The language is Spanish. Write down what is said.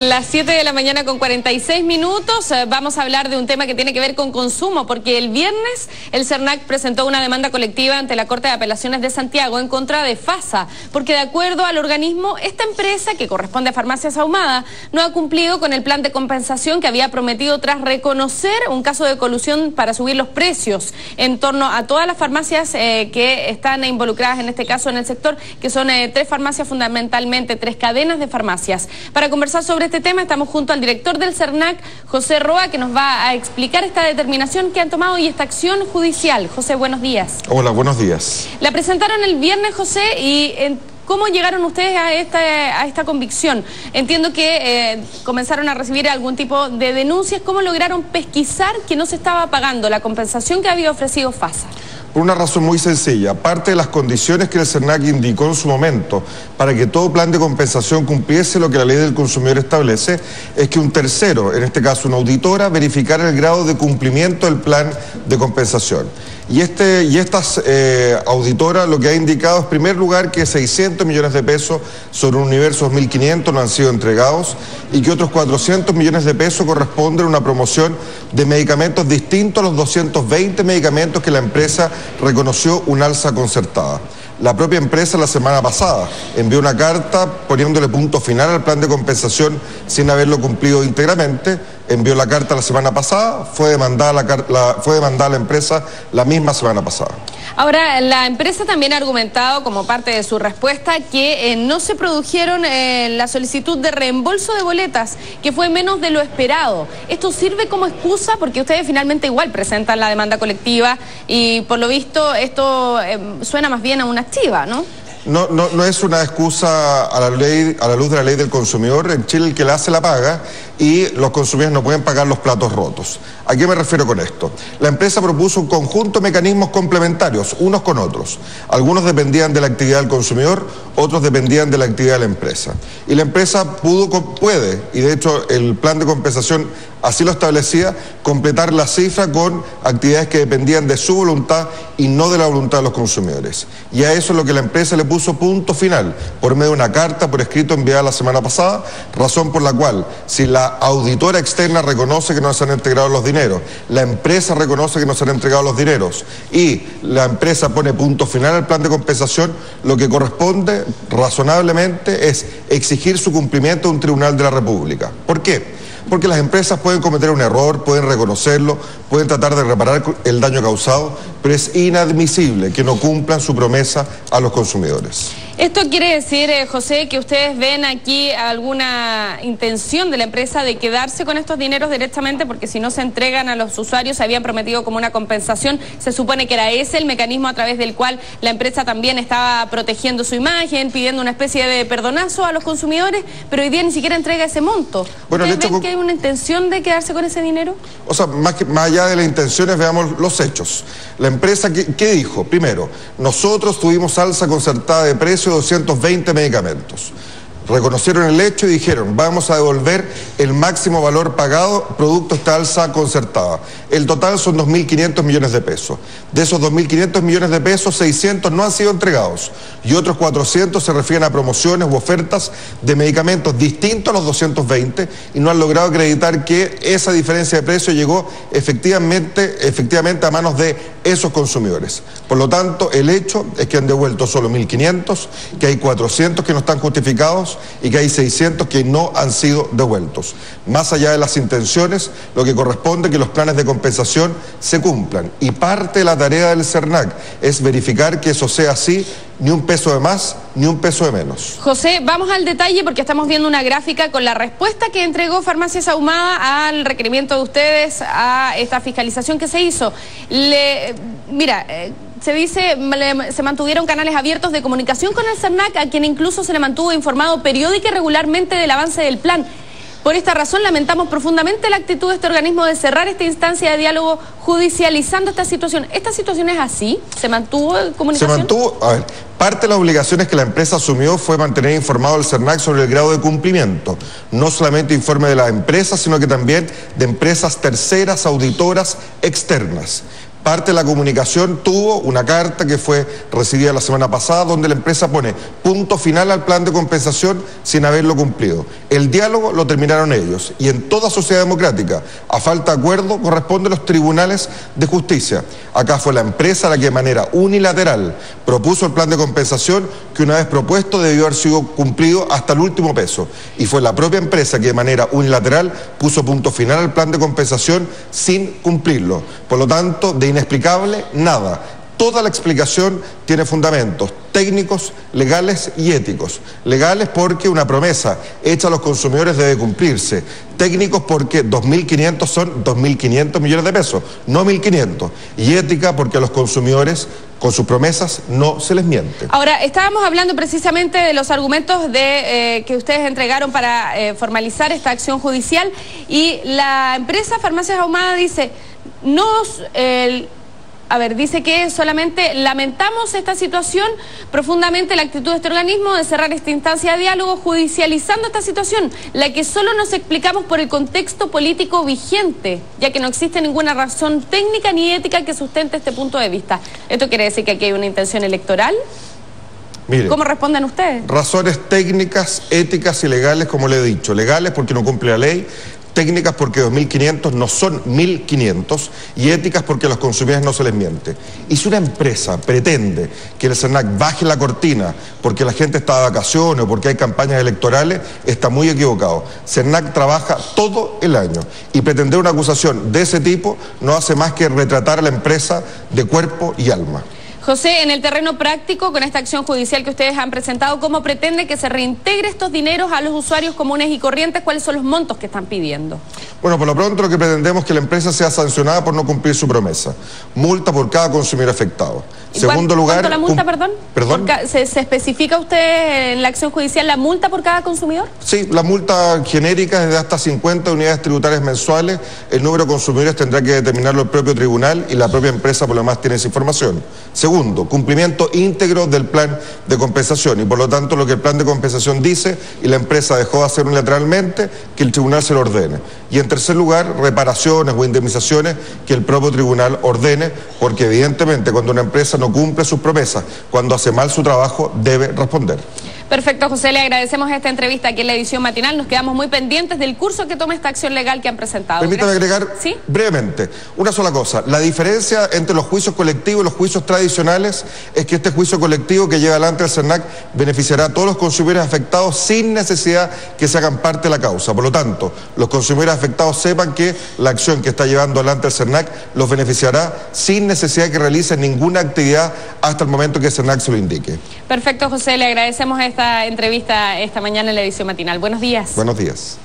Las 7 de la mañana con 46 minutos, vamos a hablar de un tema que tiene que ver con consumo, porque el viernes el CERNAC presentó una demanda colectiva ante la Corte de Apelaciones de Santiago en contra de FASA, porque de acuerdo al organismo, esta empresa, que corresponde a Farmacias Ahumada, no ha cumplido con el plan de compensación que había prometido tras reconocer un caso de colusión para subir los precios en torno a todas las farmacias que están involucradas en este caso en el sector, que son 3 farmacias fundamentalmente, 3 cadenas de farmacias. Para conversar sobre este tema estamos junto al director del CERNAC, José Roa, que nos va a explicar esta determinación que han tomado y esta acción judicial. José, buenos días. Hola, buenos días. La presentaron el viernes, José, y ¿cómo llegaron ustedes a esta convicción? Entiendo que comenzaron a recibir algún tipo de denuncias. ¿Cómo lograron pesquisar que no se estaba pagando la compensación que había ofrecido FASA? Por una razón muy sencilla. Parte de las condiciones que el CERNAC indicó en su momento para que todo plan de compensación cumpliese lo que la ley del consumidor establece es que un tercero, en este caso una auditora, verificara el grado de cumplimiento del plan de compensación. Y estas auditoras lo que ha indicado es, en primer lugar, que 600 millones de pesos sobre un universo 2.500 no han sido entregados y que otros 400 millones de pesos corresponden a una promoción de medicamentos distintos a los 220 medicamentos que la empresa reconoció un alza concertada. La propia empresa la semana pasada envió una carta poniéndole punto final al plan de compensación sin haberlo cumplido íntegramente. Envió la carta la semana pasada, fue demandada la empresa la misma semana pasada. Ahora, la empresa también ha argumentado como parte de su respuesta que no se produjeron la solicitud de reembolso de boletas, que fue menos de lo esperado. ¿Esto sirve como excusa? Porque ustedes finalmente igual presentan la demanda colectiva y por lo visto esto suena más bien a una activa, ¿no? No es una excusa a la luz de la ley del consumidor. En Chile el que la hace la paga y los consumidores no pueden pagar los platos rotos. ¿A qué me refiero con esto? La empresa propuso un conjunto de mecanismos complementarios, unos con otros. Algunos dependían de la actividad del consumidor, otros dependían de la actividad de la empresa. Y la empresa puede, y de hecho el plan de compensación así lo establecía, completar la cifra con actividades que dependían de su voluntad y no de la voluntad de los consumidores. Y a eso es lo que la empresa le puso punto final, por medio de una carta por escrito enviada la semana pasada, razón por la cual, si la auditora externa reconoce que no se han entregado los dineros, la empresa reconoce que no se han entregado los dineros y la empresa pone punto final al plan de compensación, lo que corresponde razonablemente es exigir su cumplimiento a un tribunal de la República. ¿Por qué? Porque las empresas pueden cometer un error, pueden reconocerlo, pueden tratar de reparar el daño causado, pero es inadmisible que no cumplan su promesa a los consumidores. ¿Esto quiere decir, José, que ustedes ven aquí alguna intención de la empresa de quedarse con estos dineros directamente? Porque si no se entregan a los usuarios, se habían prometido como una compensación, se supone que era ese el mecanismo a través del cual la empresa también estaba protegiendo su imagen, pidiendo una especie de perdonazo a los consumidores, pero hoy día ni siquiera entrega ese monto. Bueno, ¿Ustedes ven que hay una intención de quedarse con ese dinero? O sea, más allá de las intenciones, veamos los hechos. La empresa, ¿qué dijo? Primero, nosotros tuvimos alza concertada de precio de 220 medicamentos. Reconocieron el hecho y dijeron, vamos a devolver el máximo valor pagado producto de esta alza concertada. El total son 2.500 millones de pesos. De esos 2.500 millones de pesos, 600 no han sido entregados y otros 400 se refieren a promociones u ofertas de medicamentos distintos a los 220 y no han logrado acreditar que esa diferencia de precio llegó efectivamente a manos de esos consumidores. Por lo tanto, el hecho es que han devuelto solo 1.500, que hay 400 que no están justificados y que hay 600 que no han sido devueltos. Más allá de las intenciones, lo que corresponde es que los planes de compensación se cumplan. Y parte de la tarea del CERNAC es verificar que eso sea así, ni un peso de más, ni un peso de menos. José, vamos al detalle porque estamos viendo una gráfica con la respuesta que entregó Farmacias Ahumada al requerimiento de ustedes, a esta fiscalización que se hizo. Se dice, se mantuvieron canales abiertos de comunicación con el CERNAC, a quien incluso se le mantuvo informado periódica y regularmente del avance del plan. Por esta razón, lamentamos profundamente la actitud de este organismo de cerrar esta instancia de diálogo judicializando esta situación. ¿Esta situación es así? ¿Se mantuvo comunicación? Se mantuvo, a ver, parte de las obligaciones que la empresa asumió fue mantener informado al CERNAC sobre el grado de cumplimiento. No solamente informe de las empresas, sino que también de empresas terceras, auditoras, externas. Parte de la comunicación tuvo una carta que fue recibida la semana pasada donde la empresa pone punto final al plan de compensación sin haberlo cumplido. El diálogo lo terminaron ellos y en toda sociedad democrática, a falta de acuerdo, corresponde a los tribunales de justicia. Acá fue la empresa la que de manera unilateral propuso el plan de compensación que una vez propuesto debió haber sido cumplido hasta el último peso. Y fue la propia empresa que de manera unilateral puso punto final al plan de compensación sin cumplirlo. Por lo tanto, de inexplicable, nada. Toda la explicación tiene fundamentos técnicos, legales y éticos. Legales porque una promesa hecha a los consumidores debe cumplirse. Técnicos porque 2.500 son 2.500 millones de pesos, no 1.500. Y ética porque a los consumidores con sus promesas no se les miente. Ahora, estábamos hablando precisamente de los argumentos que ustedes entregaron para formalizar esta acción judicial y la empresa Farmacias Ahumada dice, dice que solamente lamentamos esta situación, profundamente la actitud de este organismo de cerrar esta instancia de diálogo judicializando esta situación, la que solo nos explicamos por el contexto político vigente, ya que no existe ninguna razón técnica ni ética que sustente este punto de vista. ¿Esto quiere decir que aquí hay una intención electoral? Mire, ¿cómo responden ustedes? Razones técnicas, éticas y legales, como le he dicho. Legales porque no cumple la ley, técnicas porque 2.500 no son 1.500 y éticas porque a los consumidores no se les miente. Y si una empresa pretende que el SERNAC baje la cortina porque la gente está de vacaciones o porque hay campañas electorales, está muy equivocado. SERNAC trabaja todo el año y pretender una acusación de ese tipo no hace más que retratar a la empresa de cuerpo y alma. José, en el terreno práctico, con esta acción judicial que ustedes han presentado, ¿cómo pretende que se reintegre estos dineros a los usuarios comunes y corrientes? ¿Cuáles son los montos que están pidiendo? Bueno, por lo pronto lo que pretendemos es que la empresa sea sancionada por no cumplir su promesa. Multa por cada consumidor afectado. Segundo lugar... ¿Cuánto la multa, perdón? ¿Perdón? ¿Se especifica usted en la acción judicial la multa por cada consumidor? Sí, la multa genérica es de hasta 50 unidades tributarias mensuales. El número de consumidores tendrá que determinarlo el propio tribunal y la propia empresa por lo demás tiene esa información. Segundo, cumplimiento íntegro del plan de compensación y por lo tanto lo que el plan de compensación dice y la empresa dejó de hacer unilateralmente, que el tribunal se lo ordene. Y en tercer lugar, reparaciones o indemnizaciones que el propio tribunal ordene, porque evidentemente cuando una empresa no cumple sus promesas, cuando hace mal su trabajo, debe responder. Perfecto, José, le agradecemos esta entrevista aquí en la edición matinal. Nos quedamos muy pendientes del curso que toma esta acción legal que han presentado. Permítame agregar ¿sí? brevemente una sola cosa. La diferencia entre los juicios colectivos y los juicios tradicionales es que este juicio colectivo que lleva adelante el SERNAC beneficiará a todos los consumidores afectados sin necesidad que se hagan parte de la causa. Por lo tanto, los consumidores afectados sepan que la acción que está llevando adelante el SERNAC los beneficiará sin necesidad de que realicen ninguna actividad hasta el momento que el SERNAC se lo indique. Perfecto, José, le agradecemos esta entrevista esta mañana en la edición matinal. Buenos días. Buenos días.